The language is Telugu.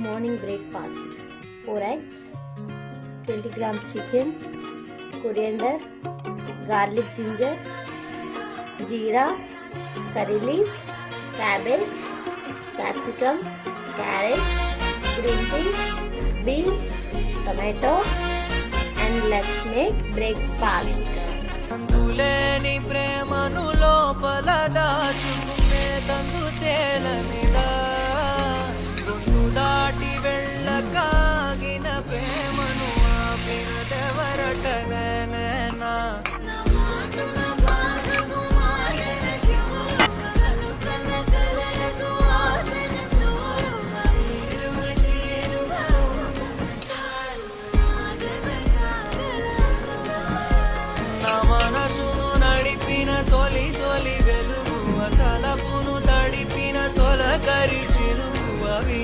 morning breakfast: 4 eggs, 20 grams chicken, coriander, garlic, ginger, jeera, curry leaves, cabbage, capsicum, carrot, green pea, beans, tomato, and let's make breakfast. అందులేని ప్రేమను లోపల దాచుకునే తందు తేలనిదా గుండు దాటి వెళ్ళకాగిన ప్రేమను ఆపినదెవరటనేనా మనసును నడిపిన తొలి తొలి వెలుగు తలపును తడిపిన తొలకరి చిరుగు అవి